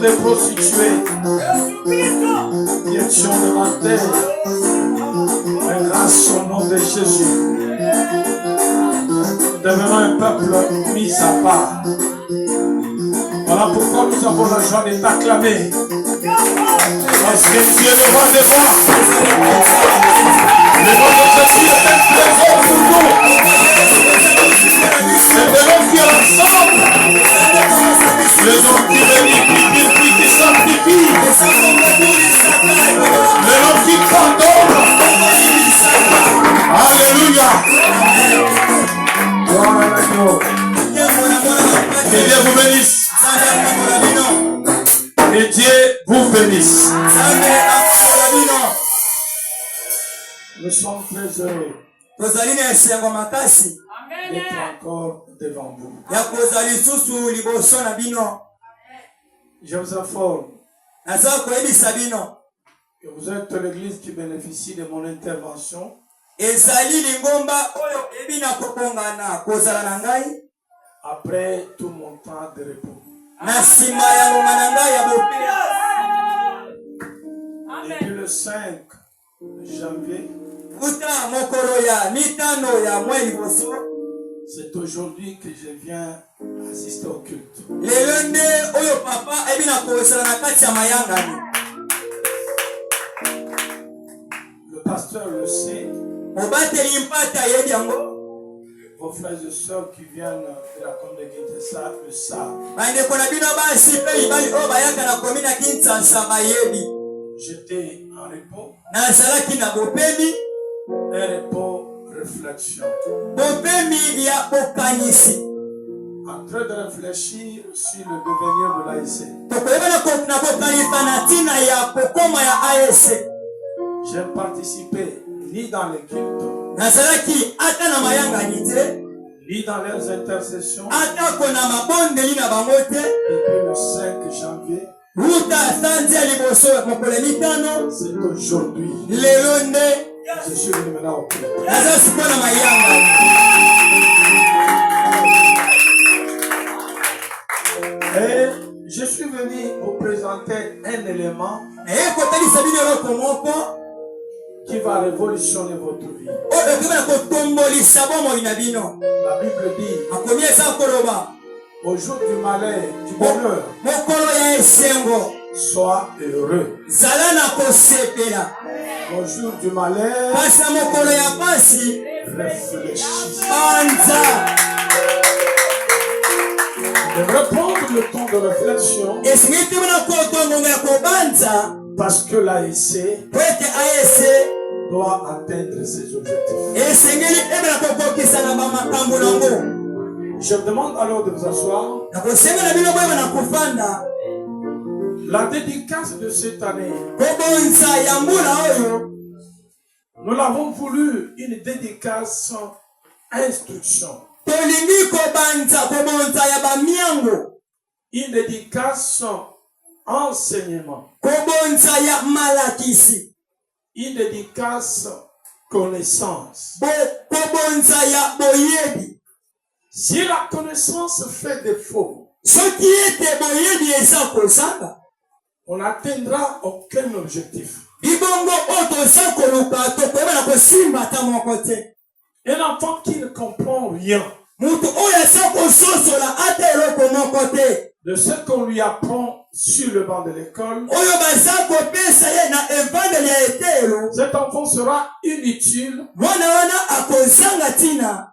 Des prostituées, direction de menteur, mais grâce au nom de Jésus, nous devenons un peuple mis à part. Voilà pourquoi nous avons la joie de t'acclamer. Parce que tu es le roi des rois. Le nom de Jésus est un trésor pour nous. C'est de l'homme qui est ensemble. Le nom qui bénit, qui sanctifie. Le nom qui pardonne. Alléluia. Gloire à Dieu. Que Dieu vous bénisse. Que Dieu vous bénisse. Nous sommes très heureux d'être encore devant vous. Je vous informe que vous êtes l'église qui bénéficie de mon intervention. Après tout mon temps de repos. Depuis le 5 janvier, c'est aujourd'hui que je viens assister au culte. Le pasteur le sait. Vos frères et sœurs qui viennent de la commune de Kinshasa le savent. J'étais en repos. Un repos réflexion. En train de réfléchir sur le devenir de l'ASC. J'ai participé ni dans les cultes, ni dans leurs intercessions. Depuis le 5 janvier, c'est aujourd'hui. Je suis venu maintenant au culte. Et je suis venu vous présenter un élément qui va révolutionner votre vie. La Bible dit, au jour du malheur, du bonheur, sois heureux. Au jour du malheur, réfléchis. Je vais prendre le temps de réflexion parce que l'ASC doit atteindre ses objectifs. Je vous demande alors de vous asseoir. La dédicace de cette année, nous l'avons voulu une dédicace instruction. Une dédicace enseignement. Une dédicace connaissance. Si la connaissance fait défaut, on n'atteindra aucun objectif. Un enfant qui ne comprend rien de ce qu'on lui apprend sur le banc de l'école, cet enfant sera inutile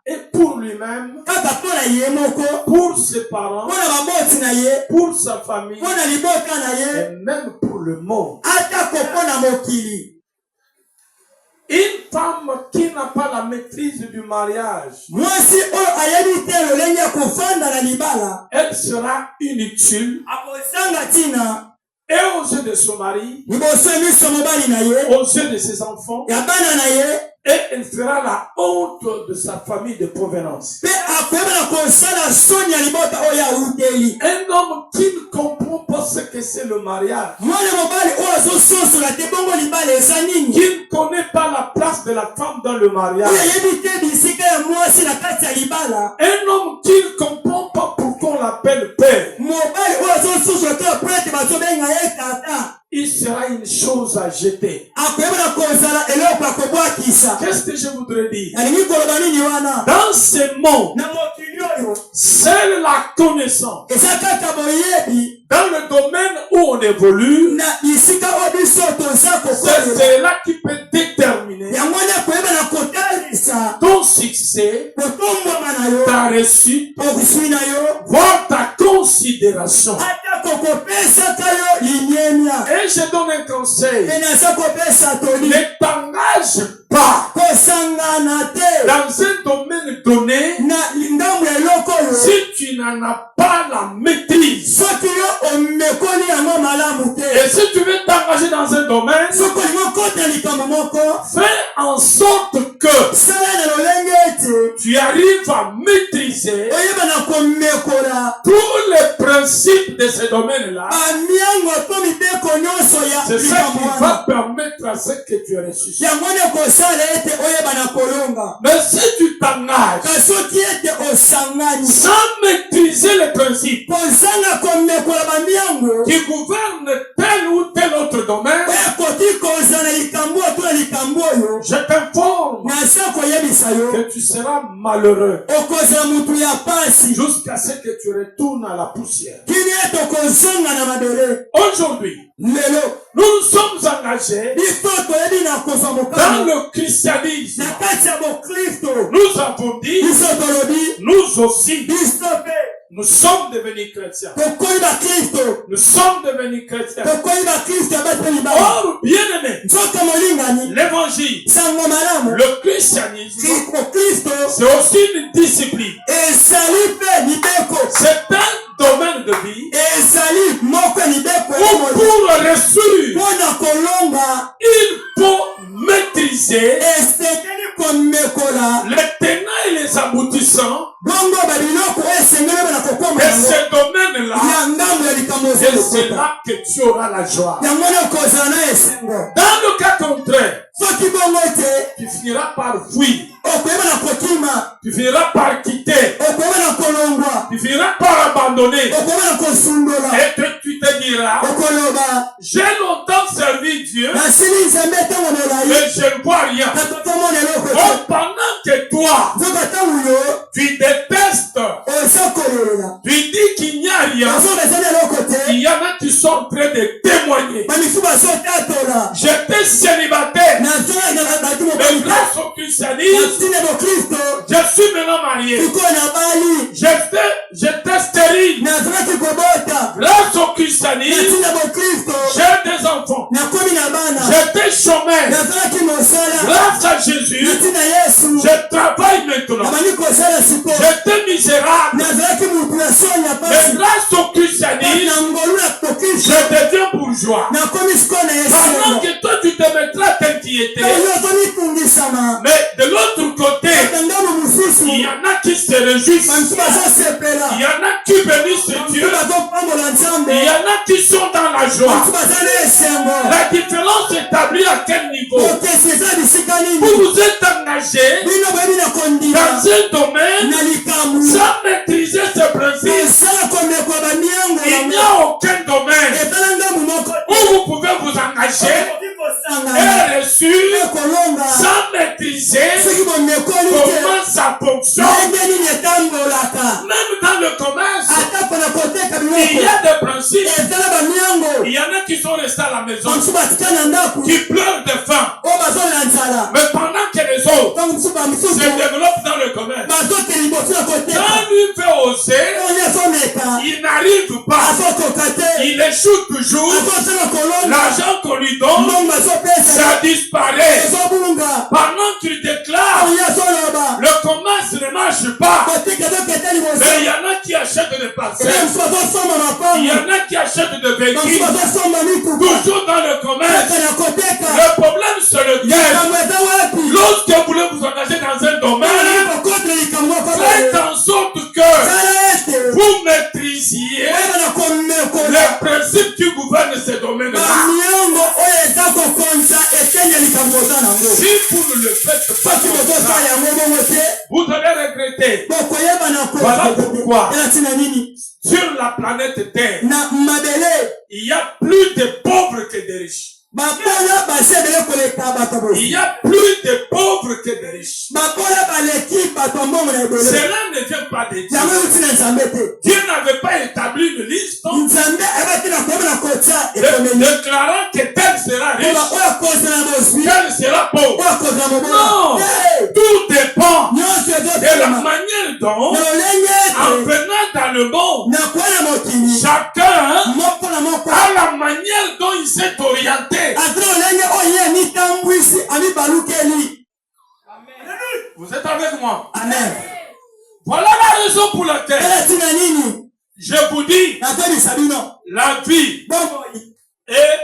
et pour lui-même, pour ses parents, pour sa famille et même pour le monde. Une femme qui n'a pas la maîtrise du mariage, elle sera inutile et aux yeux de son mari, aux yeux de ses enfants, et elle fera la honte de sa famille de provenance. Un homme qui ne comprend pas ce que c'est le mariage, qui ne connaît pas la place de la femme dans le mariage, un homme qui ne comprend pas pourquoi on l'appelle père, il sera une chose à jeter. Qu'est-ce que je voudrais dire? Dans ce monde, seule la connaissance, dans le domaine où on évolue, c'est cela qui peut déterminer ton succès, ta réussite, voire ta considération. Et je donne un conseil. Ne t'engage pas dans un domaine donné si tu n'en as pas la maîtrise. Et si tu veux t'engager dans un domaine, fais en sorte que tu arrives à maîtriser tous les principes de ce domaine-là. C'est ça qui va permettre à ce que tu réussisses. Mais si tu t'engages sans maîtriser les principes qui gouvernent tel ou tel autre domaine, je t'informe que tu seras malheureux jusqu'à ce que tu retournes à la poussière. Aujourd'hui, nous nous sommes engagés dans le christianisme. Nous avons dit, nous aussi, nous sommes devenus chrétiens. Nous sommes devenus chrétiens. Or, bien aimé, l'évangile, le christianisme, c'est aussi une discipline. C'est un domaine de vie où pour réussir, il faut maîtriser les tenants et les aboutissants de ce domaine-là, et c'est là que tu auras la joie. Dans le cas contraire, tu finiras par fuir, tu finiras par quitter, tu finiras par abandonner, et que tu te diras, j'ai longtemps servi Dieu, mais je ne vois rien. Oh, pendant que toi, tu détestes, tu dis qu'il n'y a rien, il y en a qui sont en train de témoigner. J'étais célibataire, mais grâce au christianisme, je suis maintenant marié. J'étais stérile, grâce au christianisme, j'ai des enfants. J'étais chômeur, grâce à Jésus, je travaille maintenant. J'étais misérable, mais grâce au christianisme, je deviens bourgeois. Pendant que toi tu te mettras t'inquiéter, mais de l'autre côté, il y en a qui se réjouissent, il y en a qui bénissent Dieu, il y en a qui sont dans la joie. La différence établie à quel niveau? Vous vous êtes engagé dans un domaine sans maîtriser ce principe. Il n'y a aucun domaine où vous pouvez vous engager et réussir sans maîtriser comment ça fonctionne. Même dans le commerce, il y a des principes. Il y en a qui sont restés à la maison, qui pleurent de faim. Mais pendant que les autres se développent dans le commerce, quand lui fait oser, il n'arrive pas. il échoue toujours. L'argent qu'on lui donne, ça disparaît. Pendant qu'il déclare, le commerce ne marche pas. Mais il y en a qui achètent des parcelles. Il y en a qui achètent des véhicules. Toujours dans le commerce. Le problème, c'est le guet. Lorsque vous voulez vous engager dans un domaine, faites en sorte que vous maîtrisiez les principes qui gouvernent ces domaines-là. Si vous ne le faites pas, vous allez regretter. Voilà pourquoi sur la planète Terre, il y a plus de pauvres que de riches. Il y a plus de pauvres que de riches. Cela ne vient pas de Dieu. Dieu n'avait pas établi une liste déclarant que tel sera riche, tel sera pauvre. Non, tout dépend de la manière dont, en venant dans le monde, chacun a la manière dont il s'est orienté. Vous êtes avec moi? Amen. Voilà la raison pour laquelle je vous dis, la vie est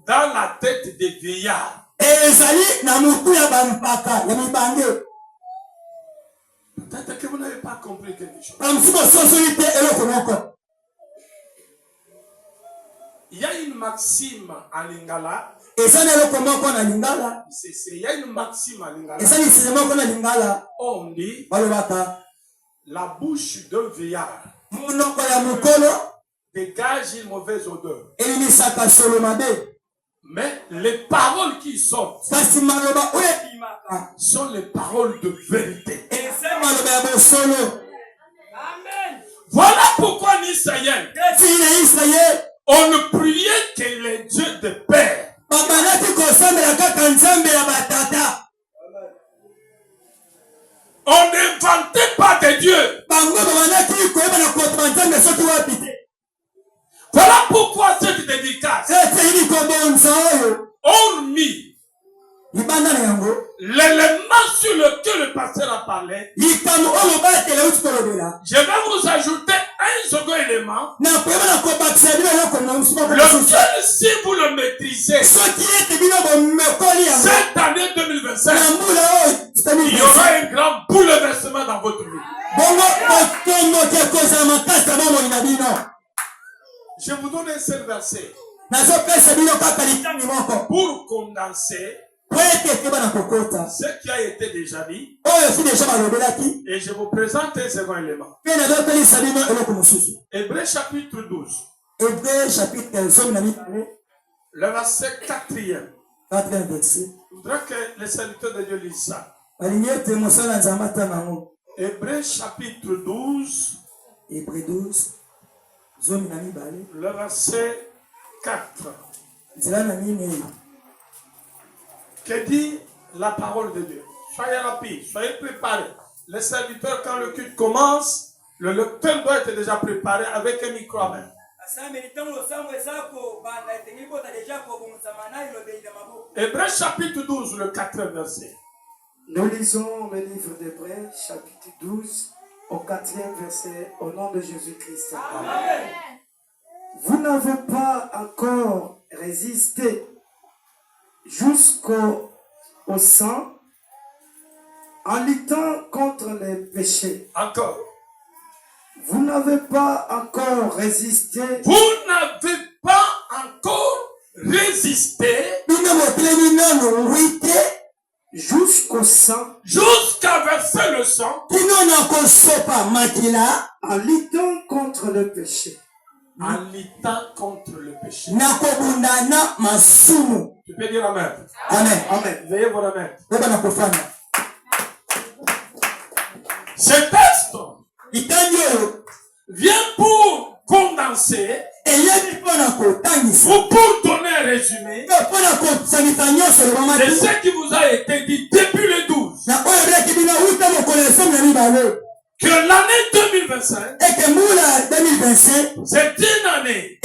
dans la tête des vieillards. Peut-être que vous n'avez pas compris quelque chose. Il y a une maxime en lingala. Il y a une maxime en lingala. On dit la bouche d'un vieillard dégage une mauvaise odeur. Mais les paroles qui sortent sont les paroles de vérité. Voilà pourquoi en Israël, on ne priait que les dieux de paix. On n'inventait pas de Dieu. Voilà pourquoi cette dédicace, hormis l'élément sur lequel le pasteur a parlé, je vais vous ajouter un second élément, lequel, si vous le maîtrisez, cette année 2025, il y aura un grand bouleversement dans votre vie. Je vous donne un seul verset pour condenser ce qui a été déjà dit, et je vous présente un second élément. Hébreux chapitre 12. Le verset 4e. Je voudrais que les serviteurs de Dieu lisent ça. Hébreux chapitre 12. Le verset 4. Que dit la parole de Dieu? Soyez rapides, soyez préparés. Les serviteurs, quand le culte commence, le lecteur doit être déjà préparé avec un micro à main. Hébreux chapitre 12, le 4e verset. Nous lisons le livre d'Hébreux, chapitre 12, au 4e verset, au nom de Jésus-Christ. Amen. Vous n'avez pas encore résisté jusqu'au sang en luttant contre les péchés. Encore. Vous n'avez pas encore résisté. Vous n'avez pas encore résisté jusqu'au sang. Jusqu'à verser le sang. En luttant contre le péché. En luttant contre le péché. Tu peux dire amen. Amen. Amen. Veuillez voir amen. Ce texte vient pour condenser ou pour donner un résumé de ce qui vous a été dit depuis le 12. Que l'année 2025 c'est une année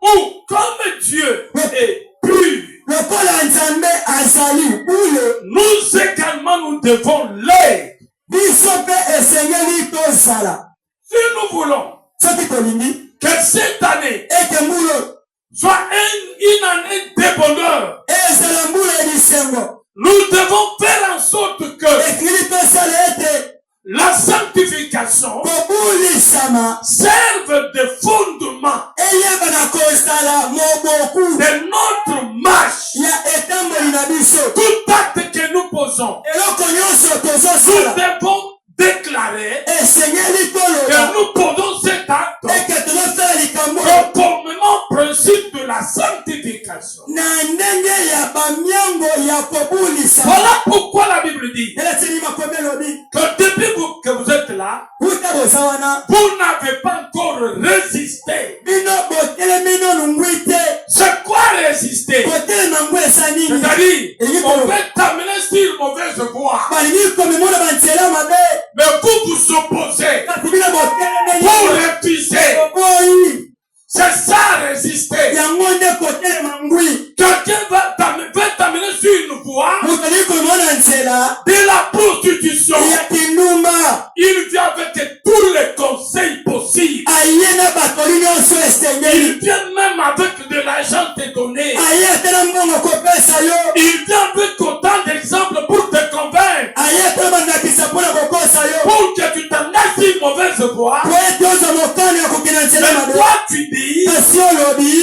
où, comme Dieu est pur, nous également nous devons l'être. Si nous voulons que cette année soit une année de bonheur, nous devons faire en sorte que la sanctification serve de fondement de notre marche. Tout acte que nous posons, nous devons déclarer que nous posons cet acte conformément au principe de la sanctification. Voilà pourquoi la Bible dit que depuis que vous êtes là, vous n'avez pas encore résisté. C'est quoi résister? C'est-à-dire, on veut t'amener sur mauvaise voie, mais vous opposez pour refuser. C'est ça résister. Quelqu'un veut t'amener sur une voie de la prostitution. Il vient avec tous les conseils possibles. Il vient même avec de l'argent te donner. Il vient avec autant d'exemples pour te convaincre. Pour que tu t'en ailles sur une mauvaise voie. Mais toi tu dis,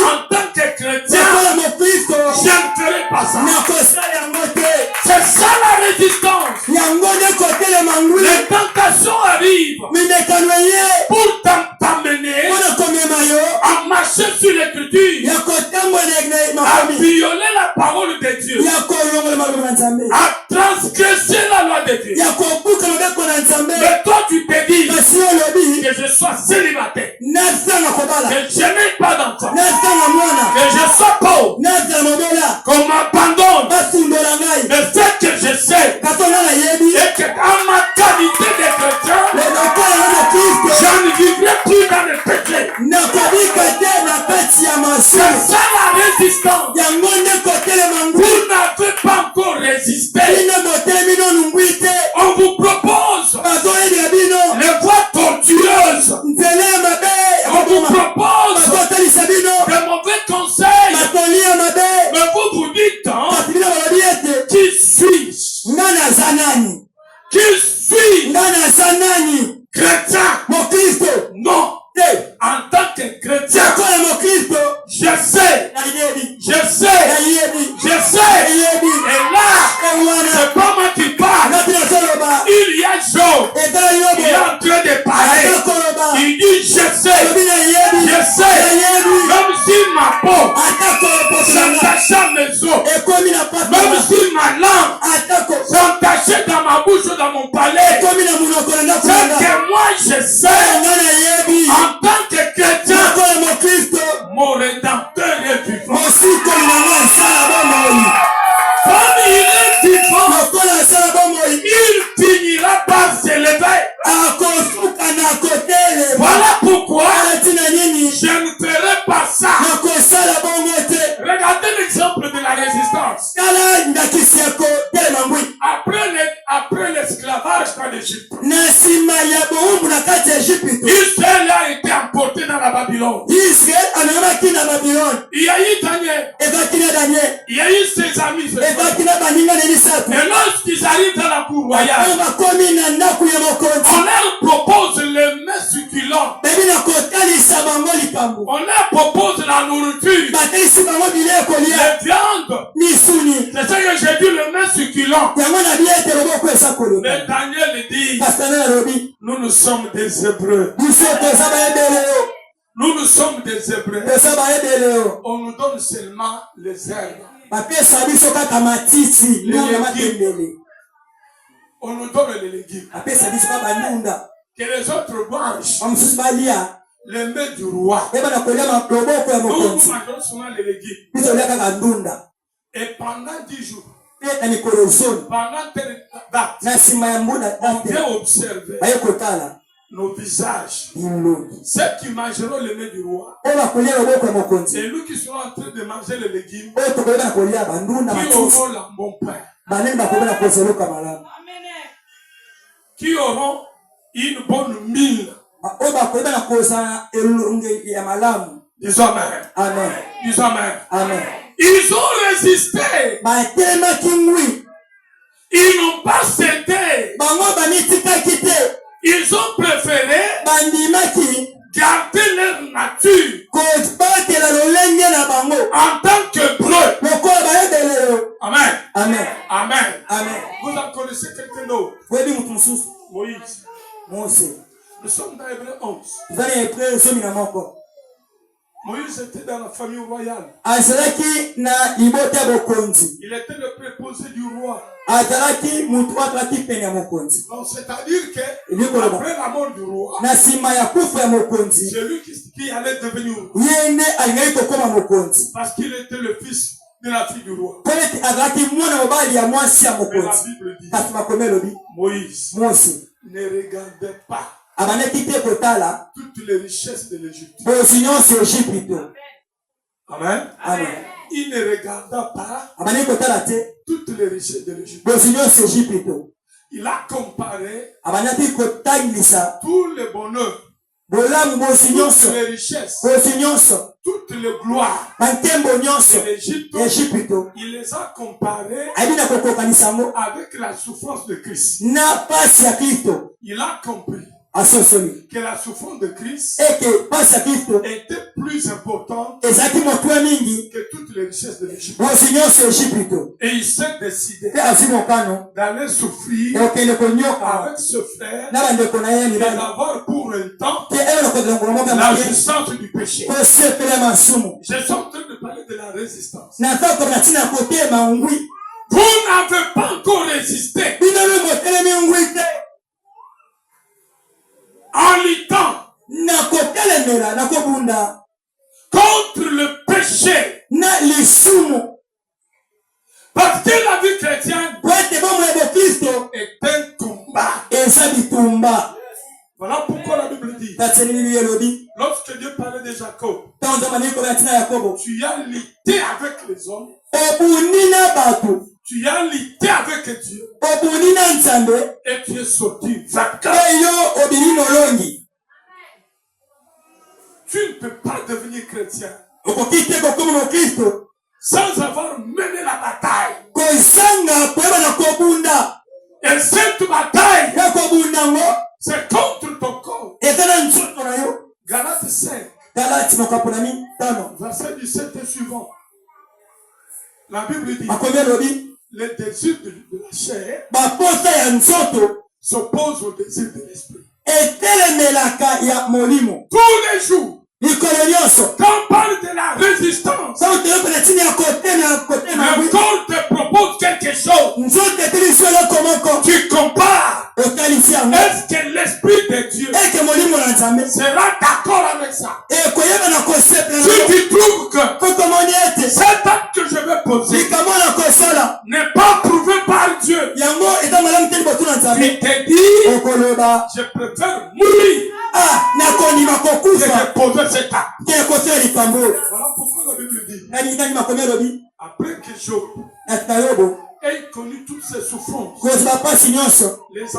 en tant que chrétien, je ne ferai pas ça. C'est ça la résistance. Les tentations arrivent pour t'amener à marcher sur l'écriture, à violer la parole de Dieu, à transgresser la loi de Dieu. Mais toi tu te dis que je sois célibataire, que je n'ai pas d'enfant, que je sois pauvre, qu'on m'abandonne. Mais ce que je sais, c'est que dans ma qualité de chrétien, je ne vivrai plus dans le péché. C'est ça la résistance. Vous n'avez pas encore résisté. On vous propose les voies tortueuses. On vous propose de mauvais conseils. Mais vous dites, qui suis-je? Qui suis-je? Chrétien? Non. En tant que chrétien, je sais. Et là, c'est pas moi qui parle. Il y a Job. Il est en train de parler. Il dit, je sais. Même si ma peau s'attache à mes os, même si ma langue s'attache dans ma bouche ou dans mon palais, c'est que moi je sais. En tant que chrétien, mon rédempteur est vivant. Comme il est vivant, il finira par s'élever. Voilà pourquoi je ne ferai pas ça. Regardez l'exemple de la résistance. Après l'esclavage en Égypte, Israël a été emporté dans la Babylone. Il y a eu Daniel. Il y a eu ses amis. Et lorsqu'ils arrivent dans la cour royale, on leur propose les mets succulents. On leur propose la nourriture, les viandes. C'est ça que j'ai dit, le mets succulent. Mais Daniel dit, nous sommes des Hébreux. Nous sommes des Hébreux. On nous donne seulement les herbes. On nous donne les légumes. Que les autres mangent les mets du roi. Nous mangeons souvent les légumes. Et pendant 10 jours, pendant telle date, on vient observer nos visages. Ceux qui mangeront le nez du roi. C'est nous qui serons en train de manger les légumes. Qui auront la bon pain. Qui auront une bonne mine. Disons amen. Amen. Disons amen. Amen. Ils ont résisté. Ils n'ont pas cédé. Ils ont préféré garder leur nature en tant que breu. Amen. Amen. Amen. Amen. Vous en connaissez quelqu'un d'autre? Moïse. Nous sommes dans Hébreux 11. Moïse était dans la famille royale. Il était le préposé du roi. Donc c'est-à-dire que après la mort du roi, c'est lui qui allait devenir roi. Parce qu'il était le fils de la fille du roi. Mais la Bible dit, Moïse ne regardait pas toutes les richesses de l'Égypte. Amen. Amen. Il ne regarda pas toutes les richesses de l'Égypte. Il a comparé tout le bonheur, toutes les richesses, toutes les gloires de l'Égypte. Il les a comparées avec la souffrance de Christ. Il a compris que la souffrance de Christ était plus importante que toutes les richesses de l'Égypte. Et il s'est décidé d'aller souffrir avec ce frère et d'avoir pour un temps la jouissance du péché. Je suis en train de parler de la résistance. Vous n'avez pas encore résisté en luttant contre le péché. Parce que la vie chrétienne est un combat. Voilà pourquoi la Bible dit, lorsque Dieu parlait de Jacob, tu as lutté avec les hommes, tu as lutté avec Dieu, et tu es sorti vainqueur. Tu ne peux pas devenir chrétien sans avoir mené la bataille. Et cette bataille, c'est contre ton corps. Galates 5, verset 17 et suivant. La Bible dit, les désirs de la chair s'opposent aux désirs de l'esprit. Tous les jours, quand on parle de la résistance, le corps te propose quelque chose. Tu compares. Est-ce que l'esprit de Dieu sera d'accord avec ça? Si tu trouves que cet acte que je vais poser n'est pas prouvé par Dieu, il te dit, je préfère mourir que de poser cet acte. Voilà pourquoi la Bible dit, après que Job ait connu toutes ces souffrances, tous les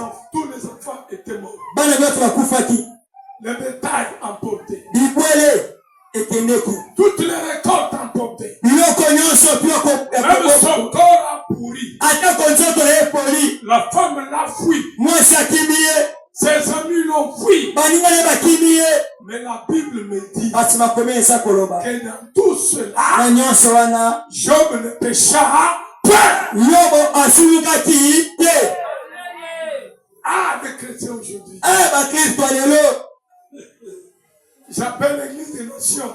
enfants étaient morts. Le bétail emporté. Toutes les récoltes emportées. Même son corps a pourri. La femme l'a fui. Ses amis l'ont fui. Mais la Bible me dit que dans tout cela, Job ne pécha pas. Ah, les chrétiens aujourd'hui. J'appelle l'église des nations.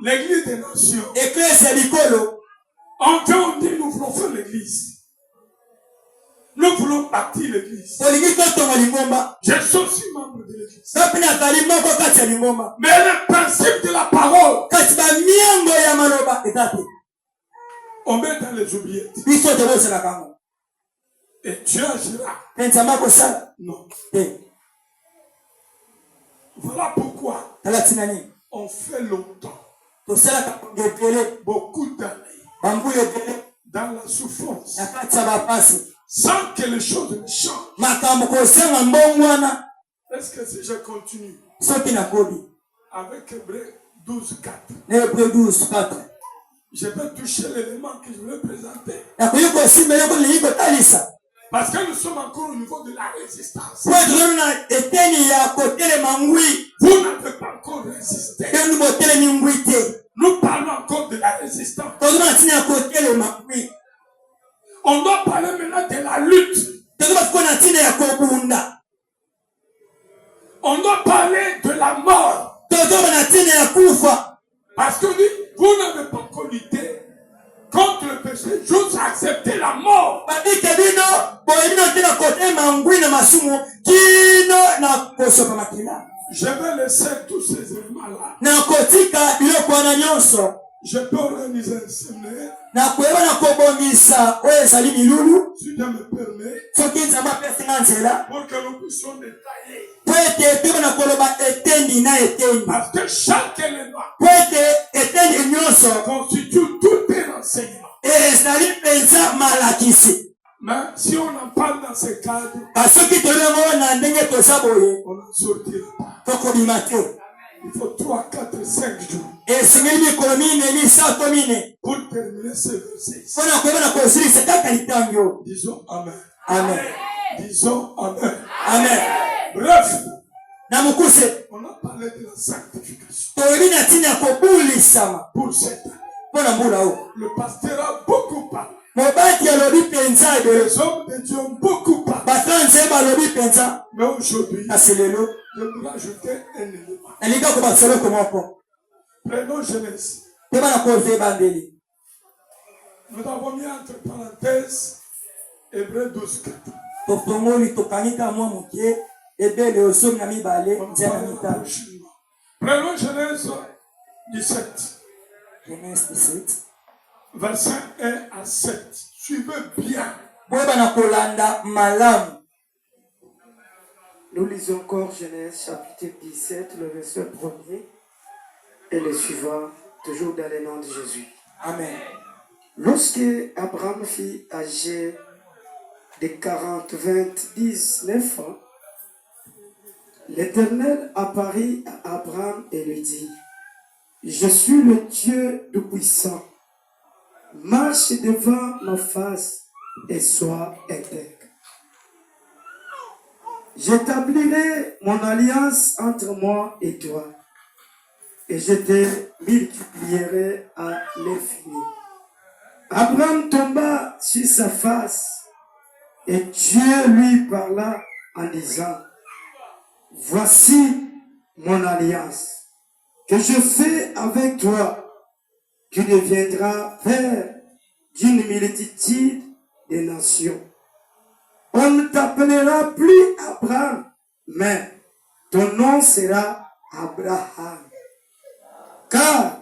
L'église des nations. Enfin, on dit, nous voulons faire l'église. Nous voulons bâtir l'église. Je suis aussi membre de l'église. Mais le principe de la parole, on met dans les oubliettes. Et Dieu agira. Non. Voilà pourquoi on fait longtemps, beaucoup d'années, dans la souffrance, sans que les choses ne changent. Est-ce que si je continue avec Hébreux 12:4, je peux toucher l'élément que je voulais présenter? Parce que nous sommes encore au niveau de la résistance. Vous n'avez pas encore résisté. Nous parlons encore de la résistance. On doit parler maintenant de la lutte. On doit parler de la mort. Parce que vous n'avez pas encore lutté contre le péché, juste accepter la mort. Je vais laisser tous ces éléments-là. Je peux organiser un séminaire. Si Dieu me permet. Pour que nous puissions détailler. Parce que chaque élément constitue tout un enseignement. Mais si on en parle dans ce cadre, on n'en sortira pas. Il faut 3, 4, 5 jours pour terminer ce verset. Disons Amen. Amen. Disons Amen. Amen. Bref, on a parlé de la sanctification pour cette année. Le pasteur a beaucoup parlé. Les hommes de Dieu ont beaucoup parlé. Mais aujourd'hui, je voudrais ajouter un élément. Prenons Genèse. Nous avons mis entre parenthèses Hébreux 12:4. Prenons Genèse 17. Verset 1 à 7. Suivez bien. Nous lisons encore Genèse chapitre 17, le verset 1er et le suivant, toujours dans le nom de Jésus. Amen. Lorsque Abraham fut âgé de 19 ans, l'Éternel apparut à Abraham et lui dit: Je suis le Dieu tout-puissant. Marche devant ma face et sois intègre. J'établirai mon alliance entre moi et toi, et je te multiplierai à l'infini. Abraham tomba sur sa face, et Dieu lui parla en disant: Voici mon alliance que je fais avec toi. Tu deviendras père d'une multitude de nations. On ne t'appellera plus Abraham, mais ton nom sera Abraham. Car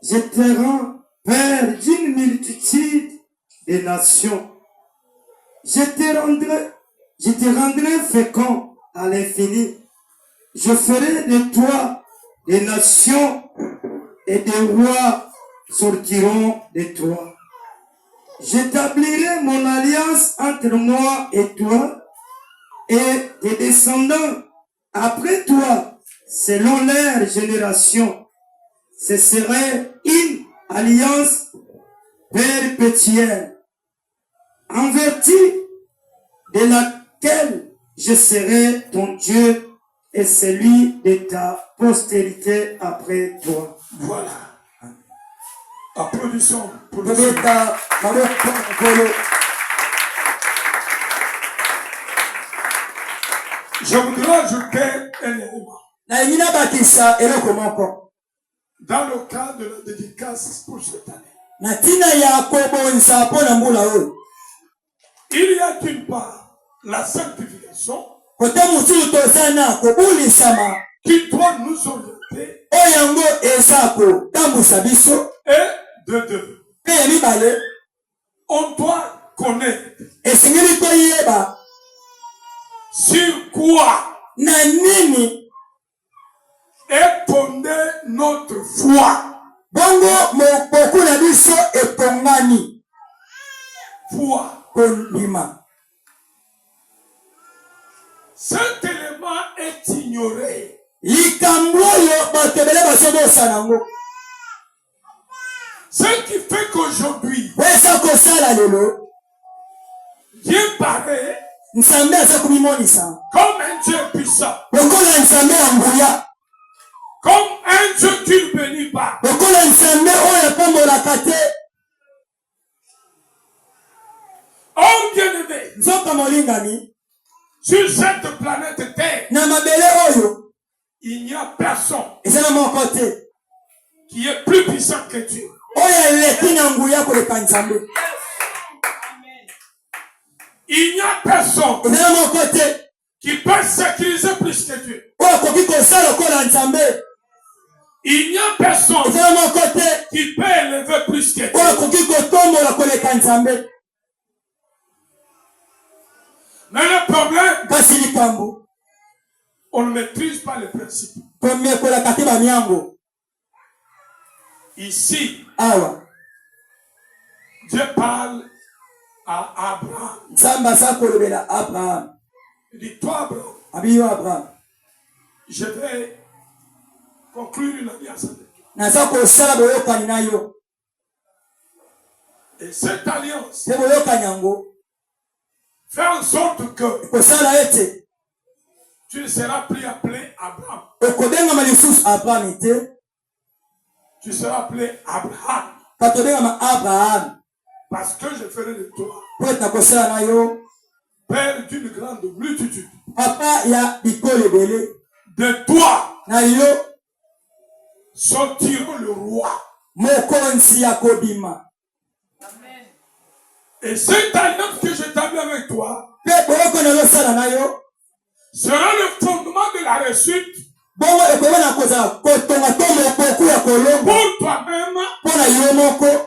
je te rends père d'une multitude de nations. Je te rendrai fécond à l'infini. Je ferai de toi des nations et des rois sortiront de toi. J'établirai mon alliance entre moi et toi et tes descendants après toi, selon leur génération. Ce serait une alliance perpétuelle, en vertu de laquelle je serai ton Dieu et celui de ta postérité après toi. Voilà. Applaudissons pour le Je voudrais ajouter un élément. Dans le cas de la dédicace pour cette année, il y a d'une part la sanctification qui doit nous orienter, et de deux, on doit connaître sur quoi est fondée notre foi. Foi. Cet élément est ignoré. Ce qui fait qu'aujourd'hui, Dieu paraît comme un Dieu puissant, comme un Dieu qui ne bénit pas. Oh bien-aimé, sur cette planète Terre, il n'y a personne qui est plus puissant que Dieu. Il n'y a personne qui peut sécuriser plus que Dieu. Il n'y a personne qui peut élever plus que Dieu. Mais le problème, on ne maîtrise pas les principes. Ici, Dieu parle à Abraham. Il dit, toi Abraham, je vais conclure une alliance avec toi. Et cette alliance fait en sorte que tu ne seras plus appelé Abraham. Tu seras appelé Abraham. Parce que je ferai de toi père d'une grande multitude. De toi sortira le roi. Et cette alliance que j'établis avec toi sera le fondement de la réussite pour toi-même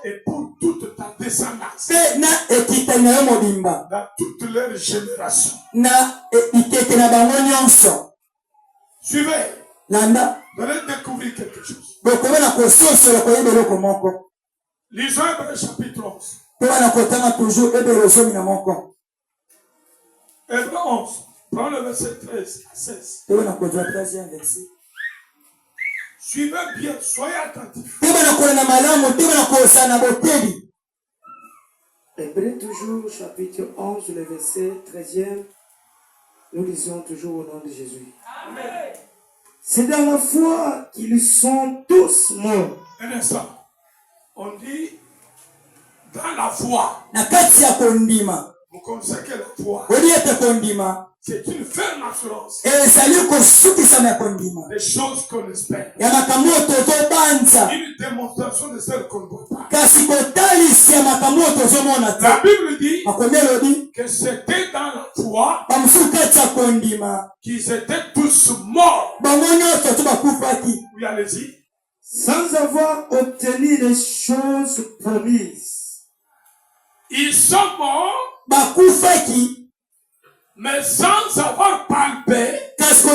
et pour toute ta descendance. Dans toutes leurs générations. Suivez. Vous allez découvrir quelque chose. Lisons Hébreux chapitre 11. Hébreux 11. Prends le verset 13 à 16. Suivez bien, soyez attentifs. Hébreux toujours, chapitre 11, le verset 13e. Nous lisons toujours au nom de Jésus. Amen. C'est dans la foi qu'ils sont tous morts. Un instant. On dit dans la foi. Vous connaissez que la foi, c'est une ferme assurance des choses qu'on espère. Une démonstration de celles qu'on ne voit pas. La Bible dit que c'était dans la foi qu'ils étaient tous morts. Oui, allez-y. Sans avoir obtenu les choses promises. Ils sont morts, mais sans avoir palpé, sans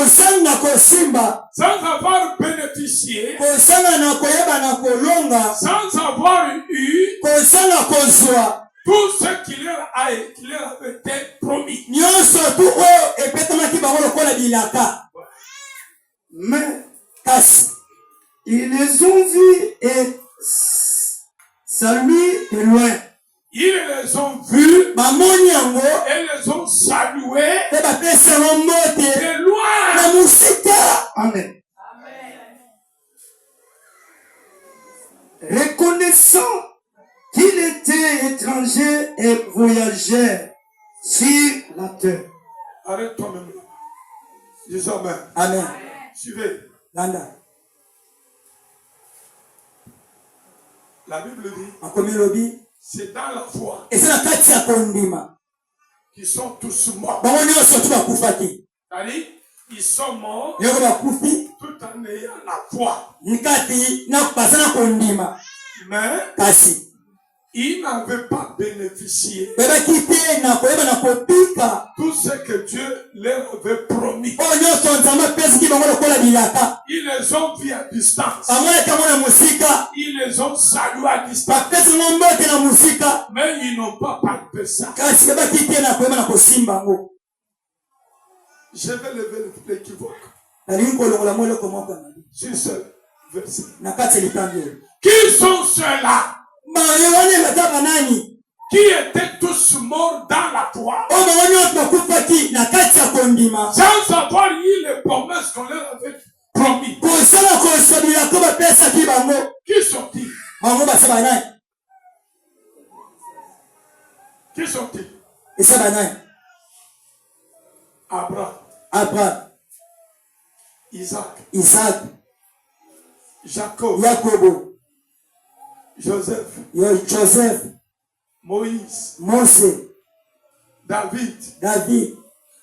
avoir bénéficié, sans avoir eu tout ce qui leur avait été promis. Mais ils les ont vus et salués de loin. Ils les ont vus et les ont salués de loin. Amen. Reconnaissant qu'il était étranger et voyageur sur la terre. Arrête toi-même. Dis Amen. Amen. Suivez. Landa. La Bible dit, c'est dans la foi qu'ils sont tous morts. C'est-à-dire, ils sont morts tout en ayant la foi. Mais il n'avait pas bénéficié tout ce que Dieu leur avait promis. Ils les ont vus à distance. Ils les ont salués à distance. Mais ils n'ont pas palpé ça. Je vais lever l'équivoque sur ce verset. Qui sont ceux-là qui étaient tous morts dans la foi sans avoir eu les promesses qu'on leur avait promis? Qui sont-ils? Qui sont-ils? Abraham, Isaac, Jacob, Joseph, Moïse, David.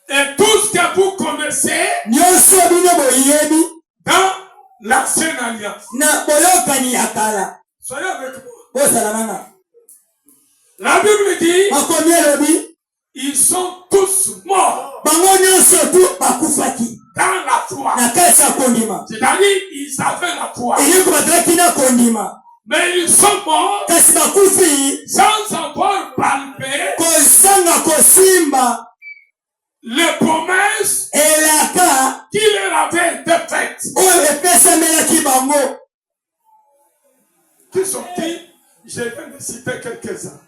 Et tout ce que vous connaissez dans l'ancienne alliance. Soyez avec moi. La Bible dit, ils sont tous morts dans la foi. C'est-à-dire, ils avaient la foi. Mais ils sont morts sans avoir palpé les promesses qui leur avaient été faites. Qui sont-ils? Je viens de citer quelques-uns.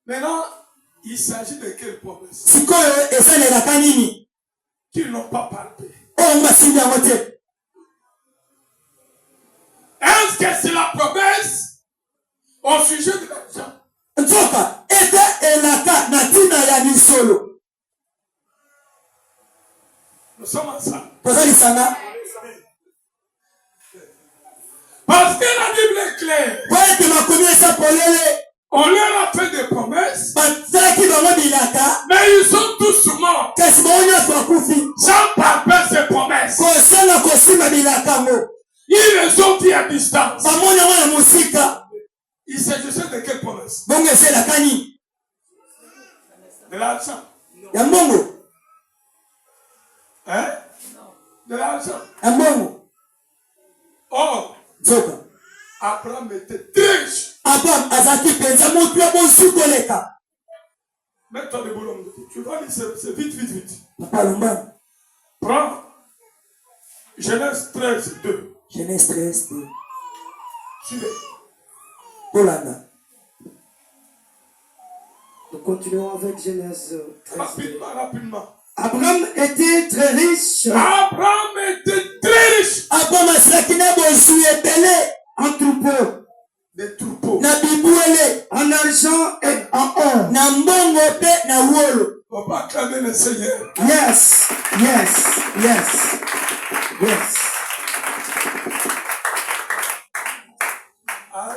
Maintenant, il s'agit de quelles promesses? Qu'ils n'ont pas palpé. Est-ce que c'est la promesse au sujet de l'argent? Nous sommes ensemble. Parce que la Bible est claire. On leur a fait des promesses, mais ils sont tous morts sans palper ces promesses. Ils les ont dit à distance. Il s'agissait de quelle promesse? De l'argent. Hein? De l'argent. Oh, Abraham était très riche. Mets-toi debout, l'homme de Dieu. Tu vois, c'est vite. Prends Genèse 13, 2. Suivez. Nous continuons avec Genèse 13. Rapidement. Abraham était très riche. En troupeaux. Des troupeaux. En argent et en or. On va acclamer le Seigneur. Yes.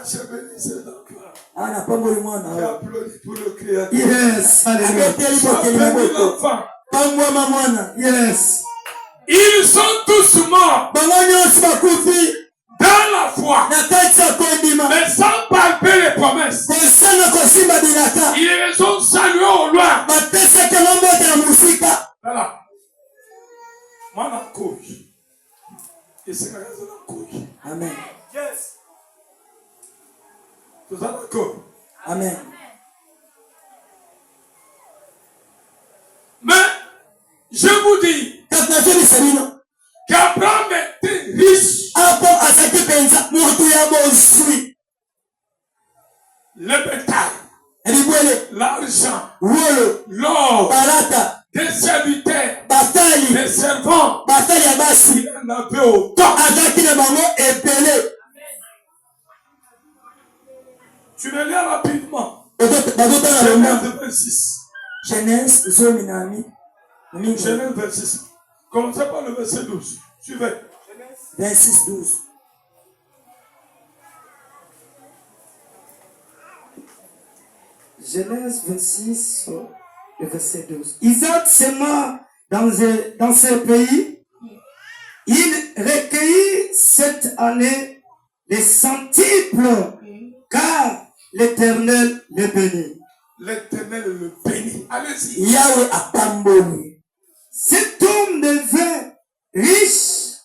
Je bénis cet enfant. J'ai applaudi pour le Créateur. Yes, L'enfant. Yes. Ils sont tous morts dans la foi, mais sans palper les promesses. Ils les ont salués au loin. Voilà. Moi, je couille. Et c'est la raison de la couille. Amen. Yes. Vous êtes d'accord? Amen. Mais, je vous dis, qu'Abraham était riche. Le bétail, l'argent, l'or, des serviteurs, des servants, il en avait autant. Tu me lis rapidement. Genèse 26. Genèse 26. Commencez par le verset 12. Suivez. 26, 12. Genèse 26, le verset 12. Isaac s'aima dans ce pays. Il recueillit cette année les centiples, car l'Éternel le bénit. L'Éternel le bénit. Allez-y. Yahweh a pamboni. Cet homme devint riche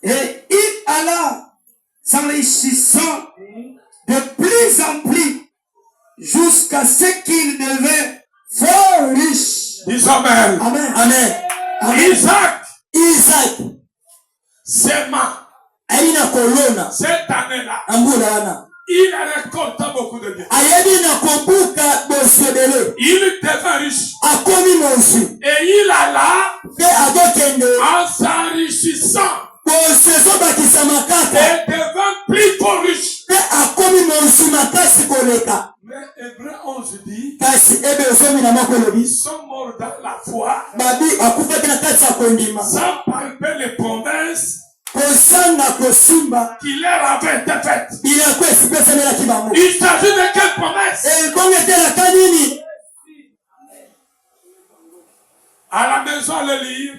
et il alla s'enrichissant de plus en plus jusqu'à ce qu'il devint fort riche. Dis Amen. Amen. Amen. Amen. Isaac s'aima. Cette année-là, il a récolté beaucoup de biens. Il devint riche. Et il alla en s'enrichissant. Et devint plus fort riche. Mais Hébreu 11 dit, ils sont morts dans la foi, sans palper les promesses qui leur avaient été faites. Il s'agit de quelle promesse? À la maison, à le lire.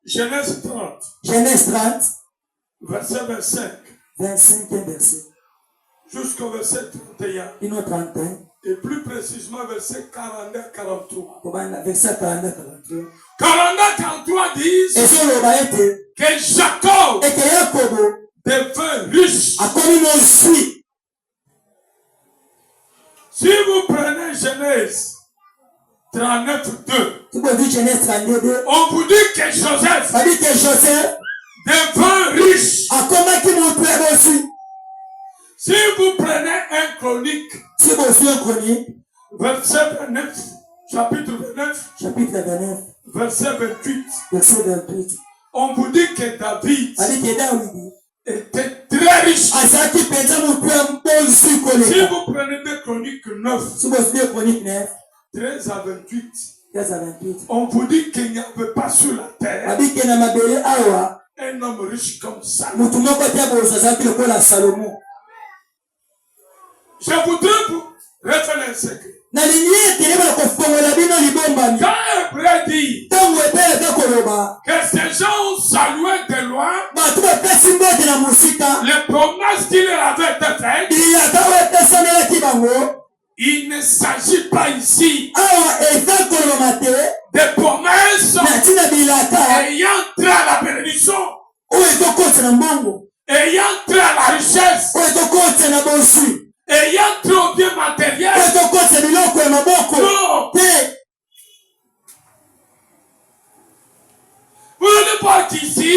Genèse 30. Genèse 30. Verset 25. 25e verset. Jusqu'au verset 31. Et plus précisément verset 42-43. Verset 42-43 disent que Jacob devint riche. Si vous prenez Genèse 39-2, on vous dit que Joseph devint riche. Si vous prenez un chronique, verset 29, chapitre 29, verset 28, on vous dit que David était très riche. Si vous prenez des chroniques 9, 13 à 28, on vous dit qu'il n'y avait pas sur la terre un homme riche comme ça. Je voudrais vous révéler un secret. Quand Hébreu dit que ces gens ont salué de loin les promesses qu'il leur avait été faites, il ne s'agit pas ici des promesses ayant trait à la bénédiction, ayant trait à la richesse, ayant trait au bien matériel. Non. Vous voyez pas qu'ici,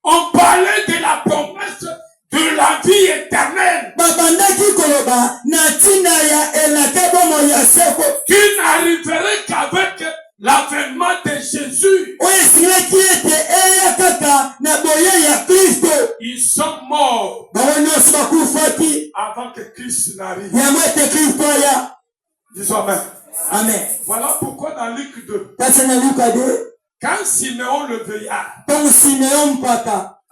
on parlait de la promesse de la vie éternelle qui n'arriverait qu'avec l'avènement de Jésus. Ils sont morts avant que Christ n'arrive. Disons Amen. Amen. Voilà pourquoi dans Luc 2, quand Siméon le veillard,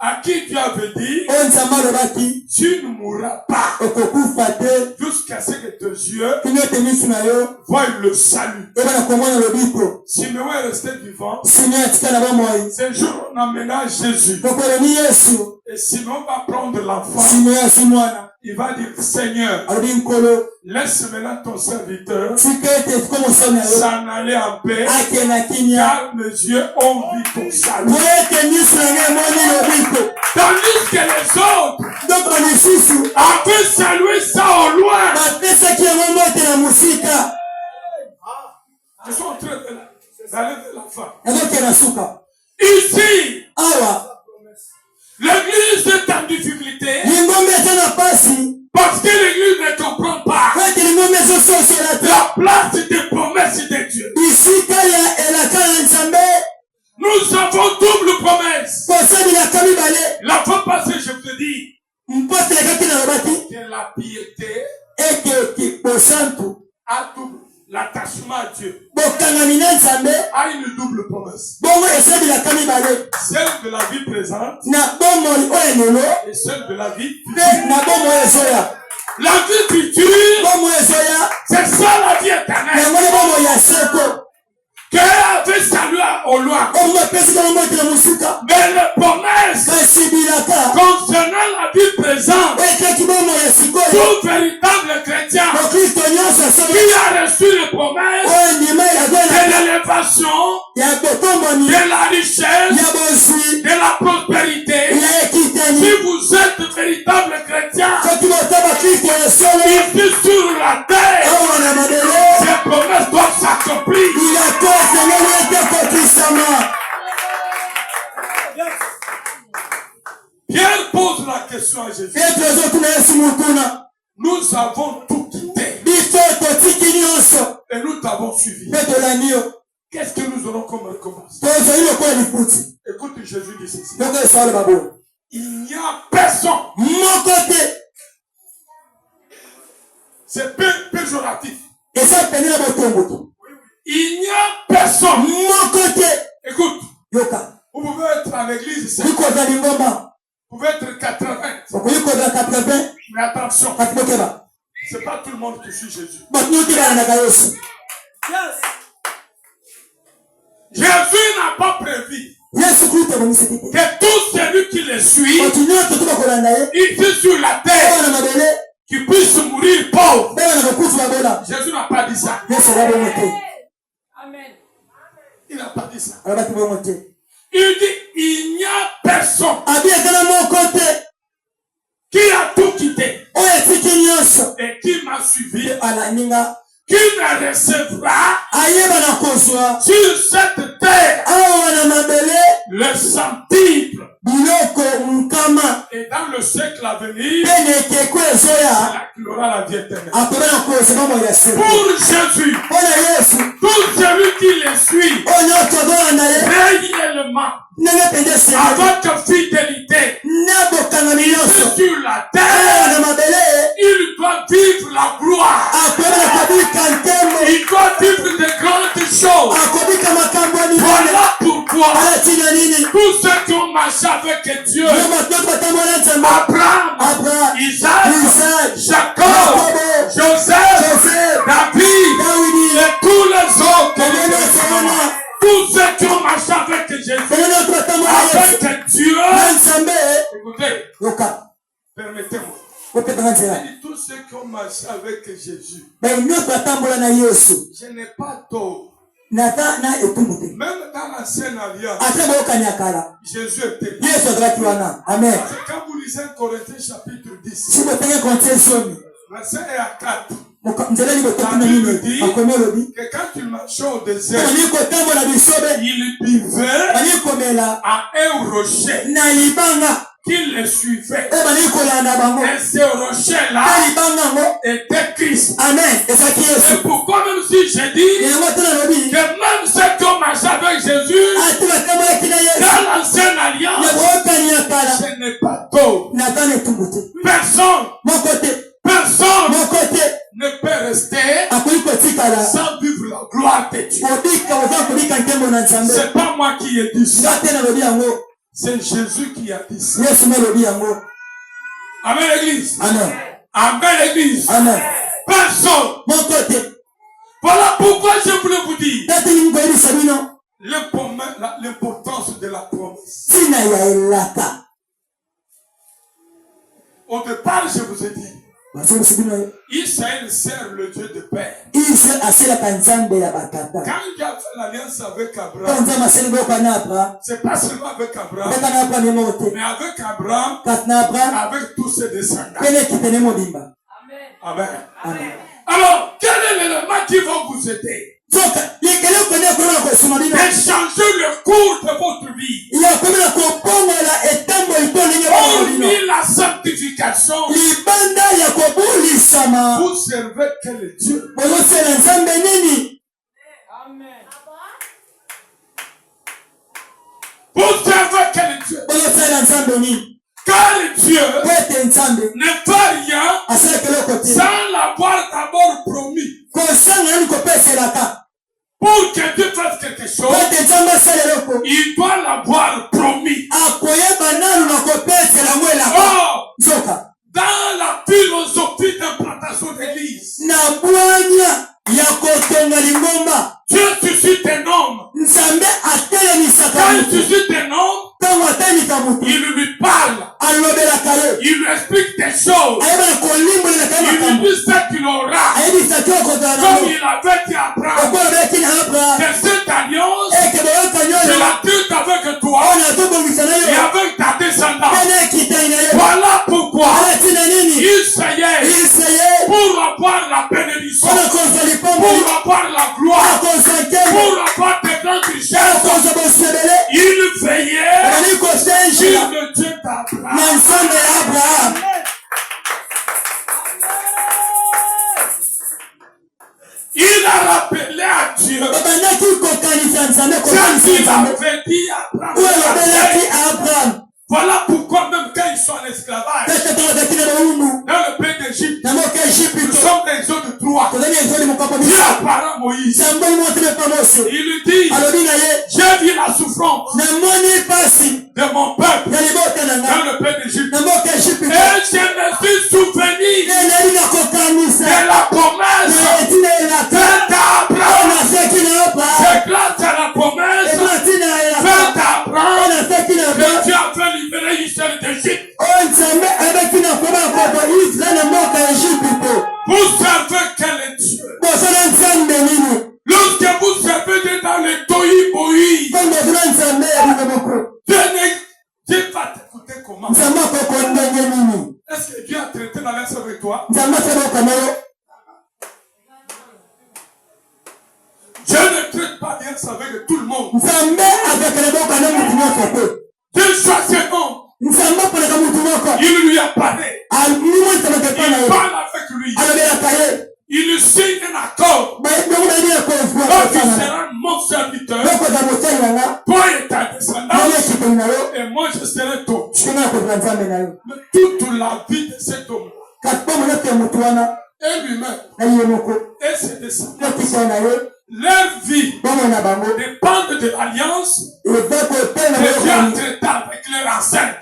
à qui Dieu avait dit, tu ne mourras pas jusqu'à ce que tes yeux voient le salut. Siméon est resté vivant. Ce jour, on amena Jésus. Et Siméon va prendre l'enfant. Il va dire, Seigneur, laisse maintenant ton serviteur s'en aller en paix, car mes yeux ont vu ton salut. Tandis que les autres avaient salué ça au loin. Je suis en train d'aller vers la fin. Ici, l'église est en difficulté parce que l'église ne comprend pas la place des promesses de Dieu. Nous avons double promesse. La fois passée, je vous ai dit que la piété a double. L'attachement à Dieu a une double promesse. Celle de la vie présente et celle de la vie future. La vie future, c'est ça la vie éternelle. qui avait salué au loin. Mais les promesses concernant la vie présente, tout véritable chrétien qui a reçu les promesses de l'élévation, de la richesse, de la prospérité, si vous êtes véritable chrétien, ici sur la terre, ces promesses doivent s'accomplir. Pierre pose la question à Jésus. Nous avons tout quitté et nous t'avons suivi. Qu'est-ce que nous aurons comme récompense? Écoute, Jésus dit ceci. Il n'y a personne. C'est péjoratif. Il n'y a personne. Écoute. Vous pouvez être à l'église, vous pouvez être 80. Mais attention, c'est pas tout le monde qui suit Jésus. Jésus n'a pas prévu que tout celui qui le suit, ici sur la terre, qui puisse mourir pauvre. Jésus n'a pas dit ça. Amen. Il n'a pas dit ça. Il dit, il n'y a personne qui a tout quitté et qui m'a suivi, qui ne recevra sur cette terre le centuple. Et dans le siècle à venir, il aura la vie éternelle. Pour Jésus, tout celui qui le suit, réellement, avec fidélité, sur la terre, il doit vivre la gloire. Il doit vivre de grandes choses. Voilà pourquoi tous ceux qui ont marché avec Dieu, Abraham, Isaac, Jacob, Joseph, David et tous les autres, tous ceux qui ont marché avec Jésus, avec Dieu, écoutez, permettez-moi. Tous ceux qui ont marché avec Jésus, je n'ai pas tort. Même dans l'ancienne alliance, Jésus était là. Amen. Parce que quand vous lisez Corinthiens chapitre 10, verset 4, la Bible dit que quand il marchait au désert, il buvait à un rocher qui le suivait. Et ce rocher-là était Christ. Amen. Et pourquoi même si j'ai dit que même ceux qui ont marché avec Jésus dans l'ancienne alliance, ce n'est pas tôt. Personne ne peut rester sans vivre la gloire de Dieu. C'est pas moi qui ai dit ça. C'est Jésus qui a dit ça. Amen l'église. Amen. Amen l'église. Amen. Personne. Voilà pourquoi je voulais vous dire l'importance de la promesse. Au départ, je vous ai dit, Israël sert le Dieu de Père. Quand il a fait l'alliance avec Abraham, c'est pas seulement avec Abraham, mais avec Abraham, avec tous ses descendants. Amen. Amen. Alors, quel est l'élément qui va vous aider? D'échanger le cours de votre vie. Hormis la sanctification, vous servez quel Dieu? Amen. Vous servez quel Dieu? Car Dieu ne fait rien sans l'avoir d'abord promis. Pour que Dieu fasse quelque chose, il doit l'avoir promis. Or, dans la philosophie d'implantation d'église, Dieu suscite un homme Il lui parle. Il lui explique des choses. Il lui dit ce qu'il aura. Comme il avait dit à Abraham. Que cette alliance, je la traite avec toi et avec ta descendance. Voilà pourquoi il essayait pour avoir la bénédiction, pour avoir la gloire, pour avoir des grandes richesses. Il veillait sur le Dieu d'Abraham. Il a rappelé à Dieu ce qu'il avait dit à Abraham. Voilà pourquoi même quand ils sont en esclavage, dans le pays d'Égypte, nous sommes des eaux de droit. Dieu apparaît à Moïse. Il lui dit, j'ai vu la souffrance de mon peuple dans le pays d'Égypte. Et je me suis souvenu de la promesse faite à Abraham. C'est grâce à la promesse faite à Abraham que Dieu a fait libérer Israël d'Égypte. Vous savez quel est Dieu. Lorsque vous servez dans le tohu-bohu, Dieu va t'écouter comment? Est-ce que Dieu a traité l'alliance avec toi? Dieu ne traite pas l'alliance avec tout le monde. Dieu choisit un homme. Il lui apparaît. Il parle avec lui. Il lui signe un accord. Donc il sera mon serviteur. Toi et ta descendance. Et moi je serai ton Dieu. Mais toute la vie de cet homme-là, et lui-même, et ses descendants, leur vie dépend de l'alliance que Dieu a traité avec leurs ancêtres.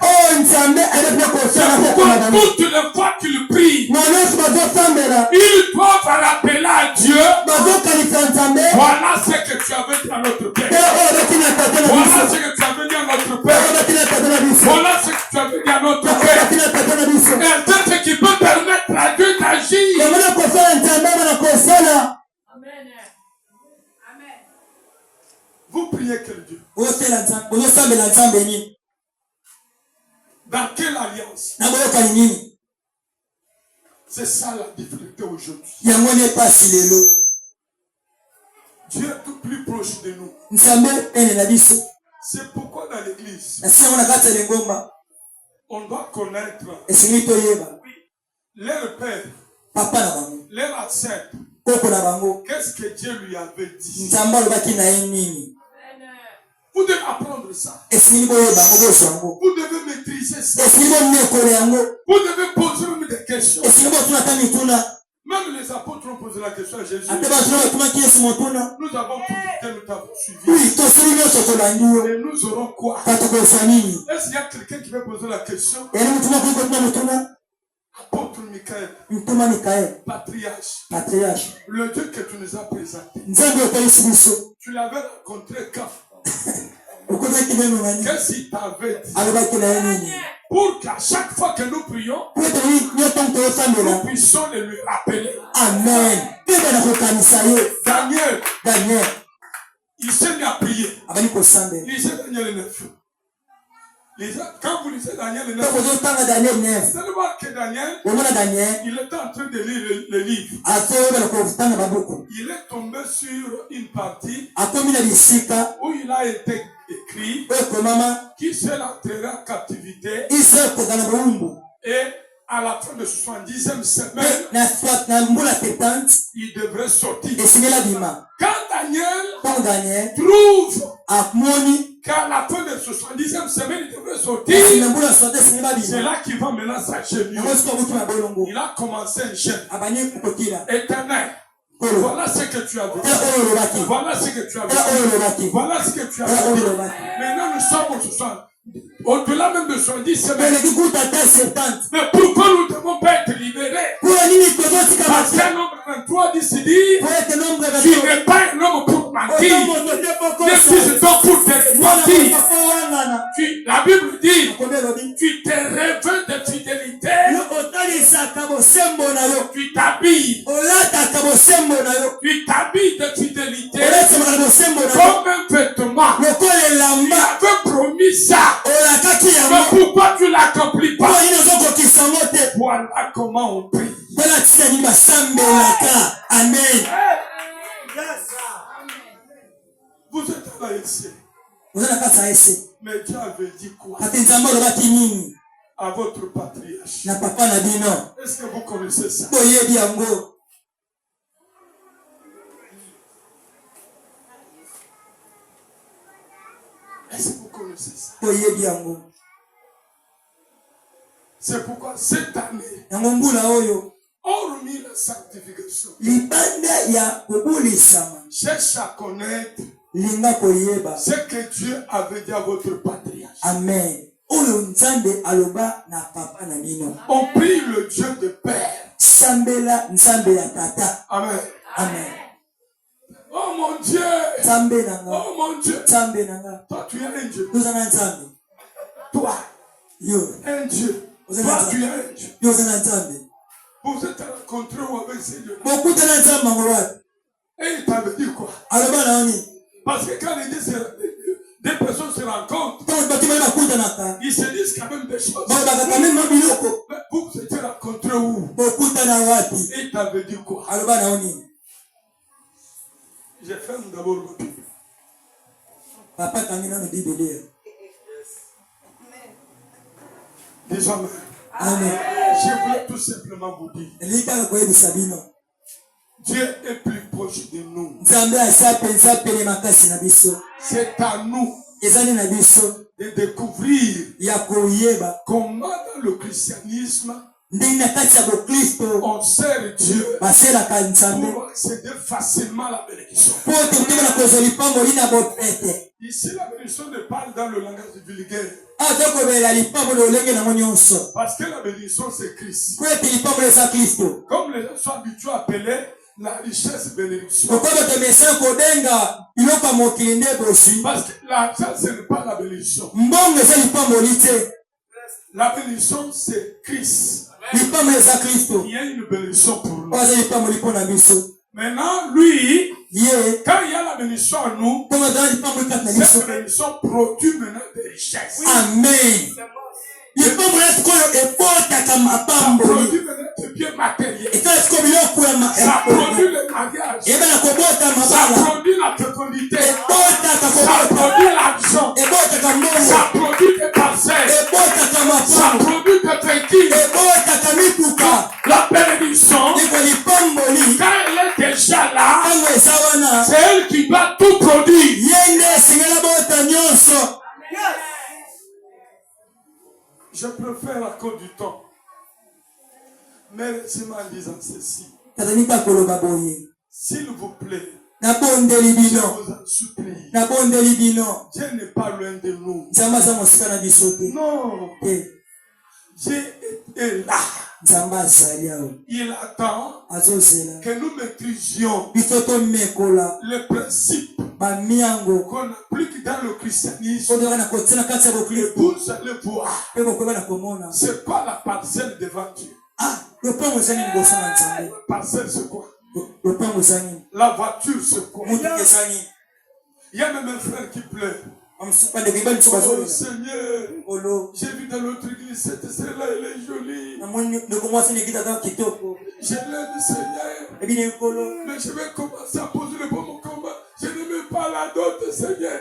C'est pourquoi toutes les fois qu'ils prient, ils doivent rappeler à Dieu, voilà ce que tu avais dit à notre Père. Voilà ce que tu avais dit à notre Père. Voilà ce que tu avais dit à notre Père. Et c'est ce qui peut permettre à Dieu d'agir. Vous priez quel Dieu? Dans quelle alliance? C'est ça la difficulté aujourd'hui. Dieu est tout plus proche de nous. C'est pourquoi dans l'église, on doit connaître leur père, leur ancêtre. Qu'est-ce que Dieu lui avait dit? Vous devez apprendre ça. Vous devez maîtriser ça. Vous devez poser même des questions. Même les apôtres ont posé la question à Jésus. Nous avons tout quitté, nous t'avons suivi. Et nous aurons quoi? Est-ce qu'il y a quelqu'un qui va poser la question? Apôtre Michael, patriarche, le Dieu que tu nous as présenté, tu l'avais rencontré quand? Qu'est-ce qu'il t'avait dit? Pour qu'à chaque fois que nous prions, nous puissions le lui rappeler. Amen. Daniel, il s'est mis à prier. Il s'est Daniel 9. Quand vous lisez Daniel 9, c'est le voir que Daniel, il était en train de lire le livre. Il est tombé sur une partie où il a été écrit qui se l'entraînera en captivité et à la fin de 70e semaine, il devrait sortir. Quand Daniel trouve qu'à la fin de 70e semaine, il devrait sortir, c'est là qu'il va maintenant s'agenouiller. Il a commencé un jeûne. Éternel, voilà ce que tu as dit. Voilà ce que tu as dit. Voilà ce que tu as dit. Maintenant, nous sommes au 60. Au-delà même de 70 semaines. Mais pourquoi nous ne devons pas être libérés? Parce qu'un nombre 23 dit, tu n'es pas un homme pour mentir. Ne suis donc pour te mentir. La Bible dit, tu t'es revêtu de fidélité. Tu t'habilles. Tu t'habilles de fidélité comme un vêtement. Tu avais promis ça. Mais pourquoi tu ne l'accomplis pas? Voilà comment on prie. Amen. Vous êtes à ici. Mais Dieu avait dit quoi à votre patriarche? Est-ce que vous connaissez ça? Est-ce que vous connaissez ça? C'est pourquoi cette année, hormis la sanctification, cherche à connaître ce que Dieu avait dit à votre patriarche. Amen. On prie le Dieu de Père. Amen. Amen. Oh mon Dieu. Oh mon Dieu. Toi, tu es un Dieu. Toi, un Dieu. Toi, tu es un Dieu. Vous êtes rencontrés avec ces dieux. Et il t'avait dit quoi? Parce que quand des personnes se rencontrent, ils se disent quand même des choses. Mais vous vous êtes rencontrés où? Et il t'avait dit quoi? Je ferme d'abord ma Bible. Disons, je voulais tout simplement vous dire, Dieu est plus proche de nous. C'est à nous de découvrir comment dans le christianisme on sert Dieu pour accéder facilement à la bénédiction. Ici, la bénédiction ne parle dans le langage vulgaire. Parce que la bénédiction, c'est Christ. Comme les gens sont habitués à appeler la richesse bénédiction. Parce que l'argent, ce n'est pas la bénédiction. La bénédiction, c'est Christ. Il y a une bénédiction pour nous. Maintenant, lui, quand il y a la bénédiction en nous, cette bénédiction produit maintenant des richesses. Amen. Ça produit maintenant des biens matériels. Ça produit le mariage. Ça produit la fécondité. Ça produit l'argent. Ça produit des parcelles. Ça produit des véhicules. La bénédiction, quand elle est déjà là, c'est elle qui va tout produire. Je préfère à cause du temps. Mais laissez-moi en disant ceci. S'il vous plaît, je vous en supplie. Dieu n'est pas loin de nous. Non. Dieu est là. Il attend que nous maîtrisions les principes qu'on applique dans le christianisme. Et vous allez voir, c'est pas la parcelle devant Dieu. La parcelle, c'est quoi? La voiture, c'est quoi? Il y a même un frère qui pleure. Oh Seigneur, j'ai vu dans l'autre église, cette sœur-là, elle est jolie. Je l'aime, Seigneur. Mais je vais commencer à poser le bon combat. Je ne mets pas la dot, Seigneur.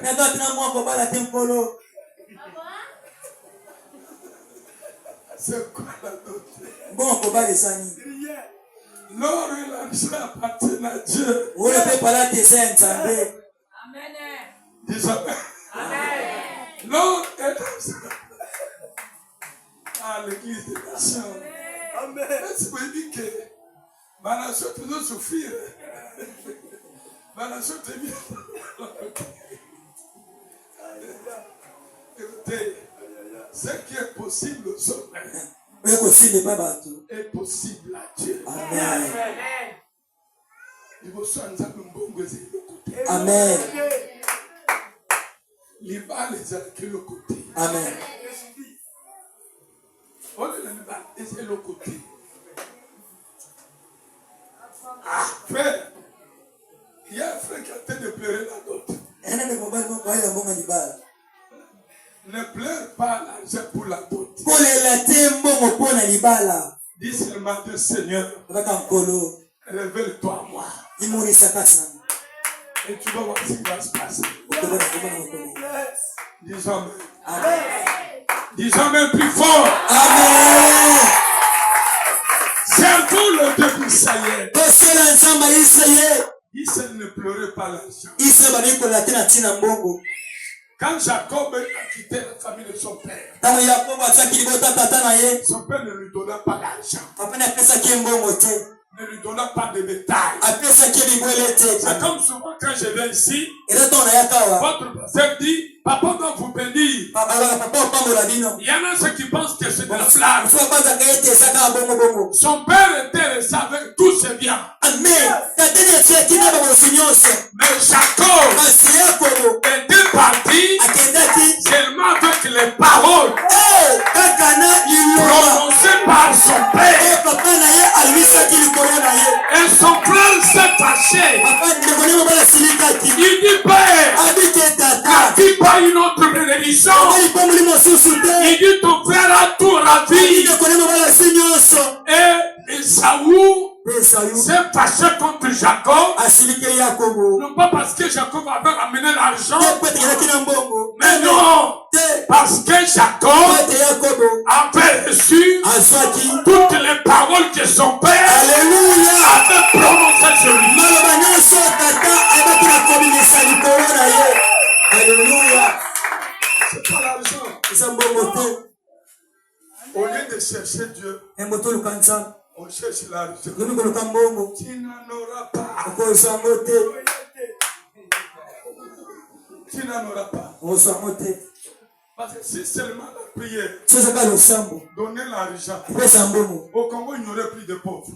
C'est quoi la dot? L'or et l'argent appartiennent à Dieu. Amen. Dis amen. L'or et l'argent. Ah, l'église des nations. Amen. C'est pour dire que ma nation peut nous souffrir. Ma nation te bien. Écoutez, ce qui est possible aux hommes est possible à Dieu. Amen. Amen. Les balles, les le côté. Amen. On les le côté. Ah, frère. Il y a un frère qui a tenté de pleurer la dot. Ne pleure pas l'argent pour la dot. Dis seulement Dieu Seigneur. Révèle-toi à moi. Et tu vas voir ce qui va se passer. Disons Amen. Disons même plus fort. Amen. C'est vous le Dieu d'Israël. Israël ne pleurait pas l'argent. Quand Jacob a quitté la famille de son père, son père ne lui donna pas l'argent. Ne lui donna pas de bétail. C'est comme souvent quand je viens ici, votre pasteur dit, papa doit vous bénir. Il y en a ceux qui pensent que c'est de la flamme. Son père était resté avec tous ses biens. Mais Jacob était parti seulement avec les paroles prononcées par son père. Et son frère s'est fâché. Il dit, père, n'as-tu pas une autre bénédiction? Il dit, ton frère a tout ravi. Et Saoul s'est fâché contre Jacob. Non pas parce que Jacob avait ramené l'argent. Mais non. Parce que Jacob avait reçu toutes les paroles que son père avait prononcées sur lui. Alléluia. C'est pas l'argent. Au lieu de chercher Dieu, on cherche l'argent. Tu n'en auras pas. Tu n'en auras pas. Parce que si seulement la prière donnait l'argent, au Congo il n'y aurait plus de pauvres.